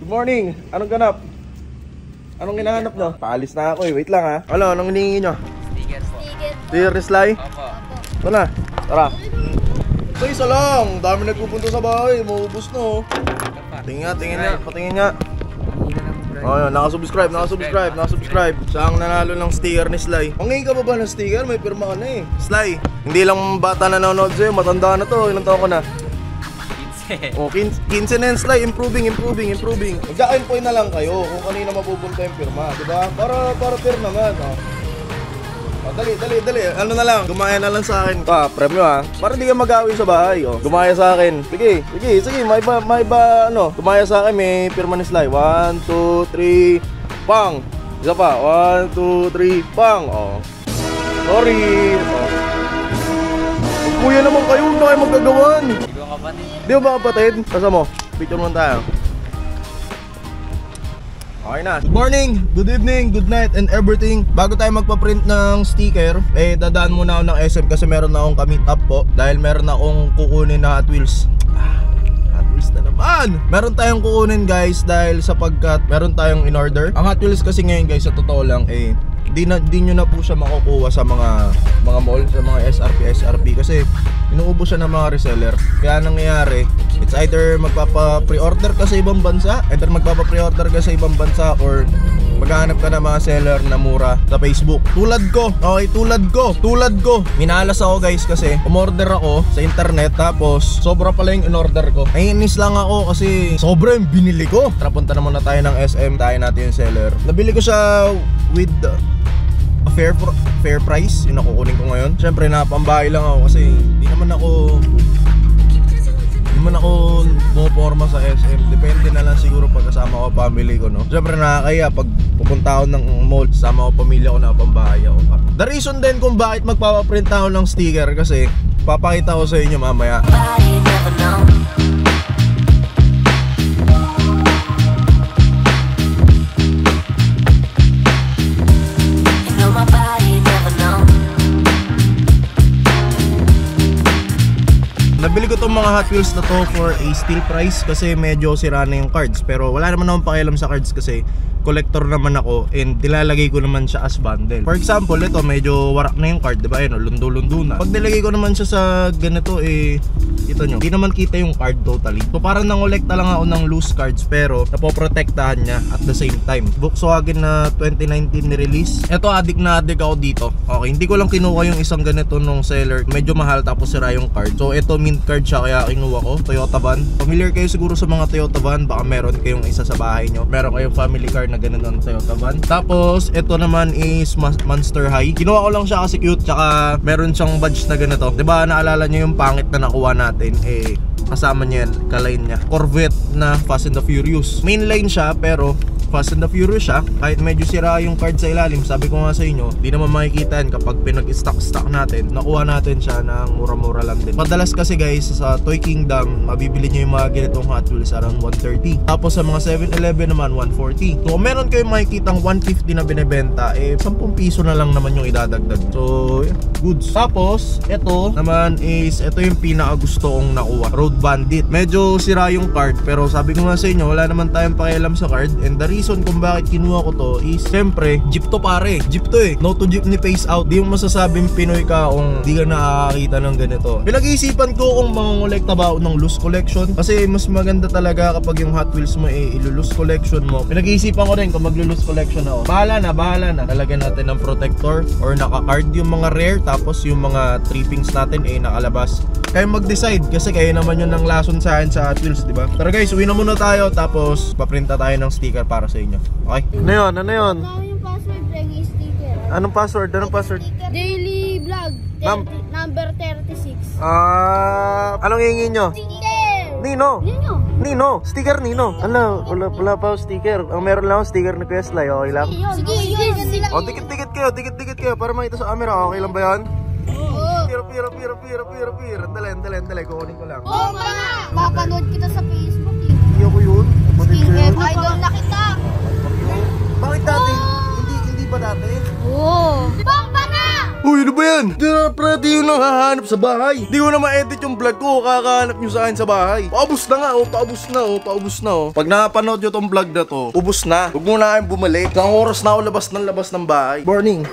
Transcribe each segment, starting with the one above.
Good morning! Anong ganap? Anong hinahanap nyo? Paalis na ako eh. Wait lang ha. Ano? Anong hinihingi nyo? Sticker po. Sticker ni Sly? Opo. Ito na. Tara. Ito isa lang. Dami nagpupunta sa bahay. Maubos na oh. Tingin nga, tingin nga. Patingin nga. Oh, yun. Nakasubscribe. Siya ang nanalo ng sticker ni Sly. Mangingin ka ba ng sticker? May pirma ka na eh. Sly, hindi lang bata nanonood sa'yo. Matanda na to. Ilang taon ko na? Oh, 15 na yan, Sly. Improving. Magdaan point na lang kayo kung kanina mapupunta yung pirma, diba? Para fair naman, oh. Oh, dali. Ano na lang, gumaya na lang sa akin. Premyo ha. Para di ka mag-away sa bahay, oh. Gumaya sa akin. Sige. May ba, ano? Gumaya sa akin, may pirma ni Sly. 1, 2, 3, pang. Isa pa. 1, 2, 3, pang. Oh. Sorry. Oh. Kuya naman kayo, huwag na kayo magkagawan. Di ba kapatid? Kasa mo, picture muna tayo. Okay na. Good morning, good evening, good night and everything. Bago tayo magpa-print ng sticker, dadaan muna ako ng SM kasi meron na akong ka-meet up po. Dahil meron na akong kukunin na Hot Wheels. Hot Wheels na naman. Meron tayong kukunin guys dahil sapagkat meron tayong in order. Ang Hot Wheels kasi ngayon guys, sa totoo lang di nyo na po siya makukuha sa mga mall, sa mga SRP kasi inuubos siya ng mga reseller. Kaya nangyayari, it's either magpapa-pre-order ka sa ibang bansa, or maghahanap ka ng mga seller na mura sa Facebook. Tulad ko. Minalas ako guys kasi umorder ako sa internet tapos sobra pala yung in-order ko. Naiinis lang ako kasi sobra yung binili ko. Tara, punta naman na tayo ng SM, tayo natin yung seller. Nabili ko siya with a fair price, yung nakukunin ko ngayon. Siyempre napambahay lang ako kasi hindi naman ako bumoporma sa SM. Depende na lang siguro pag kasama ko family ko, no? Siyempre nakakaya pag pupunta ako ng mall, kasama ko pamilya ko na pambahay ako. The reason din kung bakit magpapaprint ako ng sticker kasi papakita ko sa inyo mamaya. Nabili ko tong mga Hot Wheels na to for a steal price kasi medyo sira na yung cards. Pero wala naman akong pakialam sa cards kasi collector naman ako and nilalagay ko naman siya as bundle. For example, ito medyo warak na yung card, diba? Ayun, lundo-lundo na. Pag nilagay ko naman siya sa ganito, kita nyo, hindi naman kita yung card totally. So parang nangolekta lang ako ng loose cards pero napoprotektahan niya at the same time. Volkswagen na 2019 ni-release. Ito, addict ako dito. Okay, hindi ko lang kinuha yung isang ganito nung seller. Medyo mahal tapos sira yung card. So ito, mint card siya kaya kinuha ko. Toyota van. Familiar kayo siguro sa mga Toyota van. Baka meron kayong isa sa bahay nyo. Meron kayong family car na ganun ng Toyota van. Tapos ito naman is Monster High. Kinuha ko lang siya kasi cute. Tsaka meron siyang badge na ganito. Diba naalala nyo yung pangit na nakuha natin? Kasama niya yan, kaline niya. Corvette na Fast and the Furious. Mainline siya pero Fast and the Furious siya. Kahit medyo sira yung card sa ilalim, sabi ko nga sa inyo, di naman makikita yan kapag pinag-stock natin. Nakuha natin siya ng mura-mura lang din. Madalas kasi guys, sa Toy Kingdom, mabibili nyo yung mga ganitong Hot Wheels around 130. Tapos sa mga 7-Eleven naman, 140. So kung meron kayong makikitang 150 na binibenta, 10 piso na lang naman yung idadagdag. So, goods. Tapos, ito naman is, ito yung pinaka-gusto kong nakuha. Road Bandit. Medyo sira yung card, pero sabi ko nga sa inyo, wala naman tayong pakialam sa card. And the reason kung bakit kinuha ko to is, siyempre, jeep to pare. Jeep to No to jeepney face out. Di yung masasabing Pinoy ka kung di ka nakakakita ng ganito. Pinag-iisipan ko kung mangongolekta ba ako ng loose collection. Kasi mas maganda talaga kapag yung Hot Wheels mo ilulus collection mo. Pinag-iisipan ko rin kung maglo-loose collection ako. Bahala na. Talagyan natin ng protector or naka-card yung mga rare. Tapos yung mga trippings natin nakalabas. Kayo mag-decide kasi kayo naman yun ng lason sa akin sa Hot Wheels, diba? Pero guys, uwi na muna tayo. Tapos paprinta tayo ng sticker para sa inyo. Okay? Ano yun? Yung password lang yung sticker. Anong password? Daily vlog. Number 36. Anong hingin nyo? Sticker! Nino! Sticker Nino! Ano? Wala pa sticker. Ang meron lang sticker ni Kuya Sly. Okay lang? Sige, yun. O, dikit kayo para makita sa camera. Okay lang ba yan? Oo. Pira. Dali. Kukunin ko lang. Oo nga! Mapanood kita sa Facebook. Hindi ako yun. Skincare idol na kita. Bakit dati? Hindi ba dati? Oo. Bomba na! Uy, ano ba yan? yan. Di yun ang hahanap sa bahay. Di ko na ma-edit yung vlog ko. Kakahanap nyo sa akin sa bahay. Paubos na nga, paubos na. Pag nakapanood nyo tong vlog na to, ubos na. Huwag muna kayong bumalik. Isang oras na ako labas ng bahay. Morning.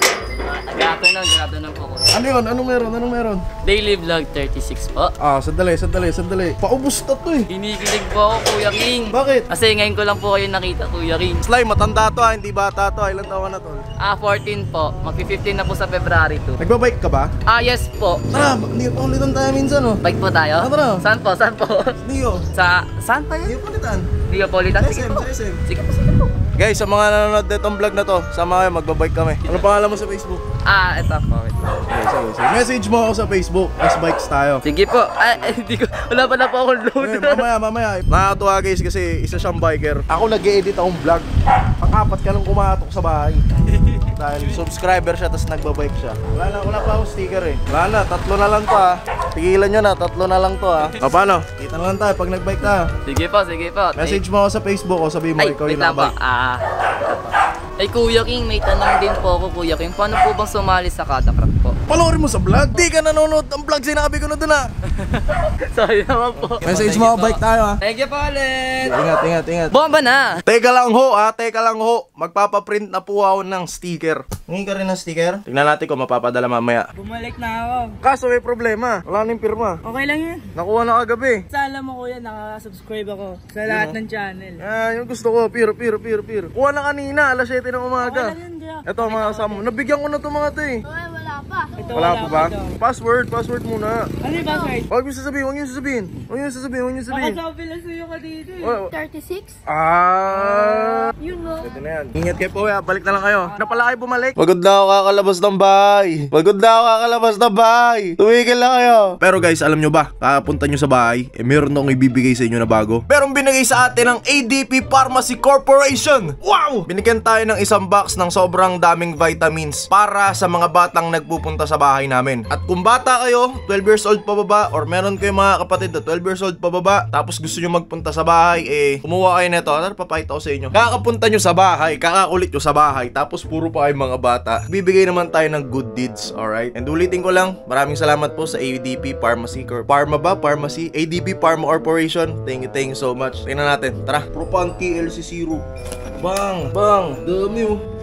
Gagato po ko. Ano yun? Anong meron? Daily vlog 36 po. Sandali. Paubos na to eh. Kinikilig po ako, Kuya King. Bakit? Kasi ngayon ko lang po kayo nakita, Kuya King. Sly, matanda to hindi bata to. Ilan taon ka na to? 14 po. Magpi-15 na po sa February 2. Nagbabike ka ba? Yes po. Tara, hindi pa ulitan tayo minsan Bike po tayo? Tara. Saan po? Niyo. Saan pa Hindi yan? pa ulitan. Neapolitan? Sige po. SM. Sige po. Guys, sa mga nanonood ditong vlog na to, sama kayo, magbabike kami. Ano pangalan mo sa Facebook? Ito po. Sige. Message mo ako sa Facebook, S-Bikes tayo. Sige po. Hindi ko. Wala pa na po akong load. Mamaya. Nakakatuwa guys kasi isa siyang biker. Ako nag-edit akong vlog. Pang-apat ka lang kumatok sa bahay. Dahil subscriber siya, tapos nagbabike siya. Wala pa akong sticker eh. Wala na, 3 na lang to Tigilan nyo na, 3 na lang to paano? Kita na lang tayo pag nagbike tayo. Sige po. Message mo ako sa Facebook o sabihin mo ikaw yung nakabike. Kuya King, may tanong din po ako, Kuya King. Paano po bang sumali sa Kadacraft po? Panoorin mo sa vlog. Di ka nanonood ng vlog, sinabi ko na dun Sorry naman po. Message mo ako, bike tayo Thank you po ulit. Ingat. Bomba na. Teka lang ho. Magpapaprint na po ako ng sticker. Ngayon ka rin ng sticker? Tignan natin kung mapapadala mamaya. Bumalik na ako. Kaso may problema. Wala na yung pirma. Okay lang yan. Nakuha na kagabi. Sa alam mo kuya, nakasubscribe ako sa lahat ng channel. Yung gusto ko. Pir. Kuha na kanina. Alas 7 ng umaga. Okay lang yan, Jack. Ito mga kasama. Nabigyan ko na ito mga to eh. Wala pa. Ito, Wala pa ba? daw. Password muna. Ano yung password? Huwag niyo sasabihin. Baka sabi lang sa'yo ka dito eh. 36? Yun mo. Ito na yan. Ingat kayo po ya. Balik na lang kayo. Na pala kayo bumalik. Pagod na ako kakalabas ng bahay. Tumigil na kayo. Pero guys, alam nyo ba? Kakapunta nyo sa bahay, meron akong ibibigay sa inyo na bago. Merong binigay sa atin ng ADP Pharmacy Corporation. Wow! Binigyan tayo ng isang box ng sobrang daming vitamins para sa mga batang nagpupunta sa bahay namin. At kung bata kayo, 12 years old pababa, or meron kayo mga kapatid na 12 years old pababa, tapos gusto nyo magpunta sa bahay, kumuha kayo nito. Papakita ko sa inyo. Kakapunta nyo sa bahay, kakakulit nyo sa bahay, tapos puro pa kayo mga bata. Bibigay naman tayo ng good deeds, alright? And ulitin ko lang, maraming salamat po sa ADP Pharmacy Pharmacy? ADP Pharma Corporation. Thank you so much. Tingnan natin. Tara. Propan TLC Zero. Bang. Dami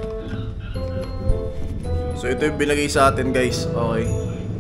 So ito yung binigay sa atin guys. Okay.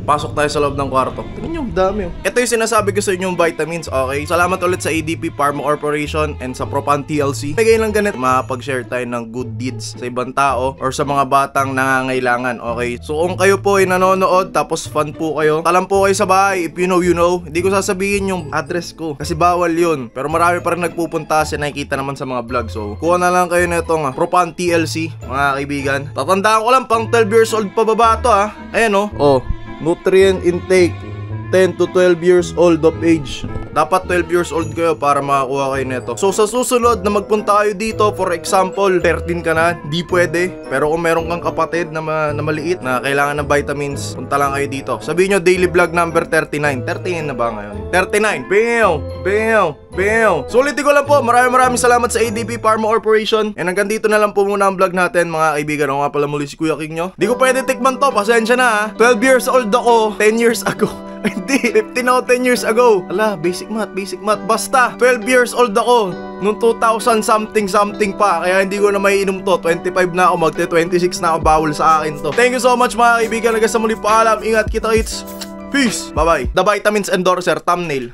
Pasok tayo sa loob ng kwarto. Tingnan nyo, dami. Ito yung sinasabi ko sa inyong vitamins, okay? Salamat ulit sa ADP Pharma Corporation and sa Propan TLC. Bigay lang ganit, makapag-share tayo ng good deeds sa ibang tao or sa mga batang nangangailangan, okay? So kung kayo po ay nanonood tapos fan po kayo, talam po kayo sa bahay, if you know, you know. Hindi ko sasabihin yung address ko kasi bawal yun. Pero marami pa rin nagpupunta kasi nakikita naman sa mga vlog. So kuha na lang kayo nito Propan TLC, mga kaibigan. Tatandaan ko lang, pang 12 years old pa baba to Ayan nutrient intake 10 to 12 years old of age. Dapat 12 years old kayo para makakuha kayo nito. So sa susunod na magpunta kayo dito, for example 13 ka na, di pwede. Pero kung meron kang kapatid na maliit na kailangan ng vitamins, punta lang kayo dito. Sabihin nyo daily vlog number 39. 39 na ba ngayon? 39. Bam! So ulitin ko lang po, maraming salamat sa ADP Pharma Corporation. And hanggang dito na lang po muna ang vlog natin mga kaibigan. Ako nga pala muli si Kuya King nyo. Di ko pwede tikman to, pasensya na 12 years old ako 10 years ago. Hindi, 15 ako 10 years ago. Ala, basic math. Basta, 12 years old ako noong 2000 something pa. Kaya hindi ko na maiinom to. 25 na ako, magte-26 na ako, bawal sa akin to. Thank you so much mga kaibigan. Hanggang sa muli, paalam. Ingat, kita kits. Peace. Bye-bye. The Vitamins Endorser thumbnail.